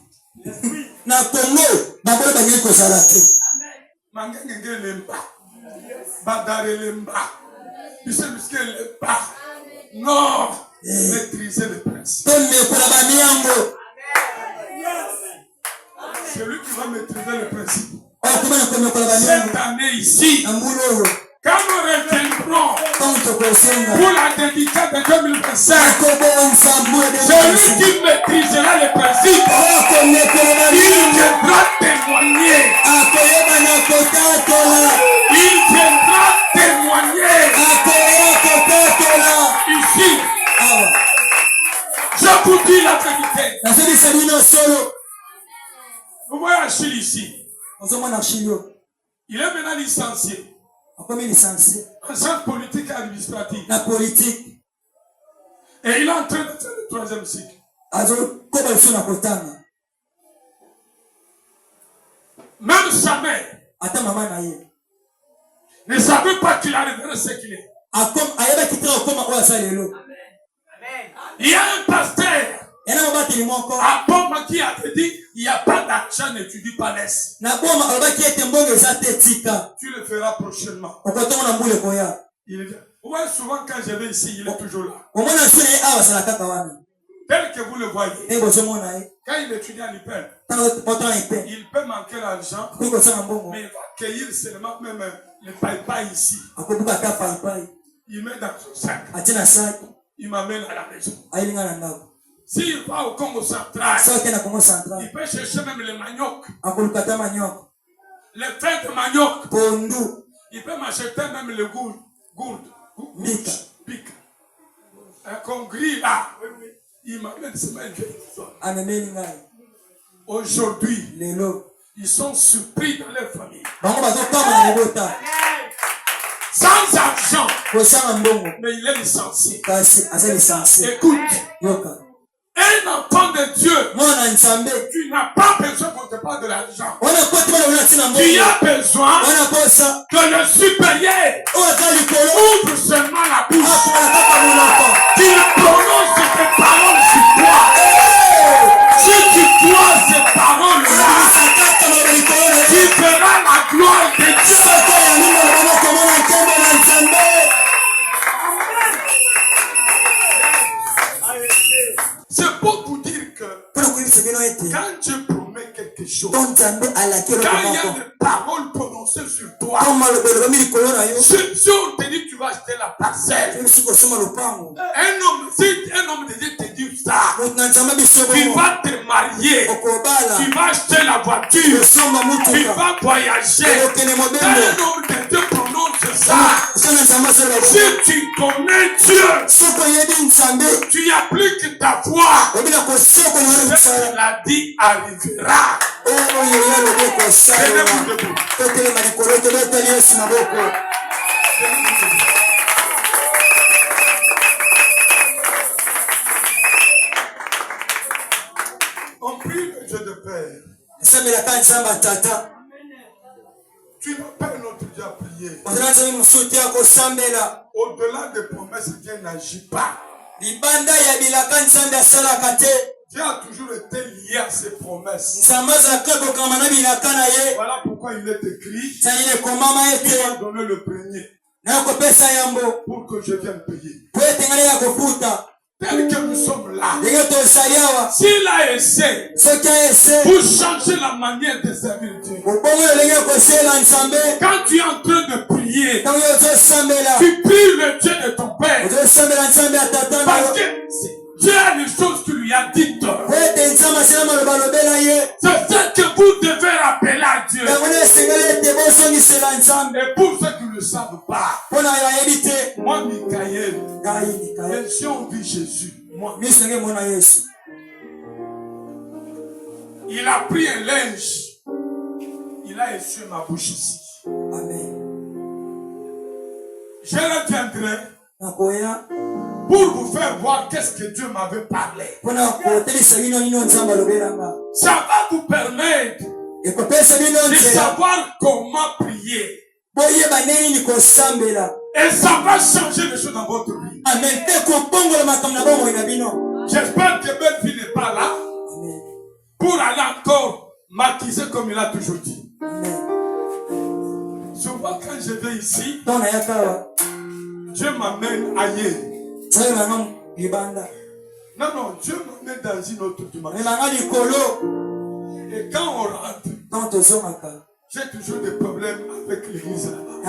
Non, maîtriser le principe. C'est lui qui va maîtriser le principe. Cette année ici, quand nous reviendrons pour la dédicace de 2025, celui qui maîtrisera le principe, il viendra témoigner. Il viendra témoigner. Ici, je vous dis la vérité. Vous voyez Achille ici. Il est maintenant licencié. En sciences politiques et administratives. Et il est en train de faire le 3e cycle. Même sa mère ne savait pas qu'il arriverait ce qu'il est. Il y a un pasteur à Boma qui avait dit il n'y a pas d'argent, n'étudie pas laisse. Tu le feras prochainement. Il est là. Ouais, souvent quand je vais ici, il est toujours là. Tel que vous le voyez. Quand il étudie à l'IPEN, il peut manquer l'argent, mais il va cueillir seulement même les paille ici. Il met dans son sac. Il m'amène à la maison. S'il va au Congo central, il peut chercher même les manioc. Les fèves de manioc. Il peut m'acheter même les gourdes. Pique. Qu'on grille là. Il m'amène seulement une vieille. Aujourd'hui, ils sont surpris dans leur famille. Sans argent. Mais il est licencié. Écoute. Un enfant de Dieu, tu n'as pas besoin qu'on te parle de l'argent. Tu as besoin que le supérieur ouvre seulement la bouche. Qu'il prononce ces paroles sur toi. Si tu crois ces paroles-là, tu verras la gloire de Dieu. Quand Dieu promet quelque chose, quand il y a des paroles prononcées sur toi, si on te dit tu vas acheter la parcelle, un homme de Dieu te dit ça, tu vas te marier, tu vas acheter la voiture, tu vas voyager, quand un homme de Dieu prononce ça, si tu connais Dieu, tu appliques ta foi, ce qu'il a dit arrivera. On prie le Dieu de Père. Tu n'as pas notre Dieu à prier. Au-delà des promesses, Dieu n'agit pas. Dieu a toujours été lié à ses promesses. Voilà pourquoi il est écrit, il m'a donné le premier pour que je vienne payer. Tel que nous sommes là, s'il a essayé pour changer la manière de servir Dieu, quand tu es en train de prier, tu pries le Dieu de ton Père, parce que Dieu a des choses qu'il lui a dites. C'est ça que vous devez rappeler à Dieu. Et pour ceux qui ne le savent pas, moi, Michael, si on vit Jésus, moi, il a pris un linge, il a essuyé ma bouche ici. Amen. Je reviendrai pour vous faire voir qu'est-ce que Dieu m'avait parlé. Ça va vous permettre de savoir comment prier. Et ça va changer les choses dans votre vie. J'espère que belle fille n'est pas là pour aller encore m'accuser comme il a toujours dit. Souvent quand je vais ici, Dieu m'amène ailleurs. Non, Dieu m'amène dans une autre dimension. Et quand on rentre, j'ai toujours des problèmes avec l'église là-bas.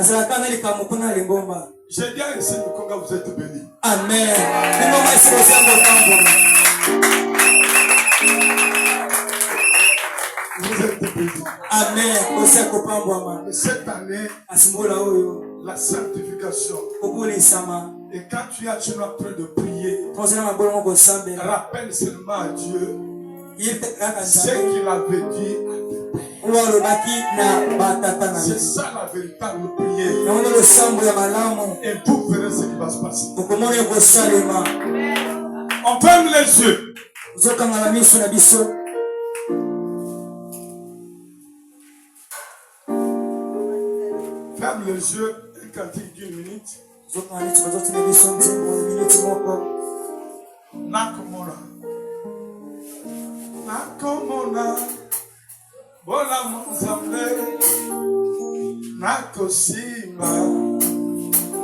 J'ai dit à ici, vous êtes bénis. Amen. Vous êtes bénis. Amen. Et cette année, la sanctification. Et quand tu es en train de prier, rappelle seulement à Dieu ce qu'il avait dit à tes pères. C'est ça la véritable prière. Et vous verrez ce qui va se passer. On ferme les yeux. Ferme les yeux. Un cantique d'une minute. Nakomona Bola Mozambe Nakosima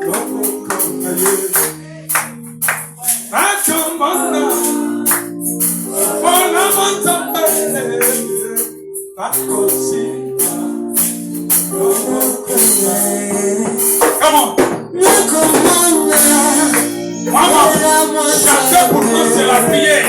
Loko Konaye Nakomona Bola Mozambe Nakosima Loko Konaye. Come on. Maman, chacun pour nous c'est la prière.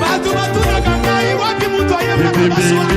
Batu na kangai wapi mtu ayembe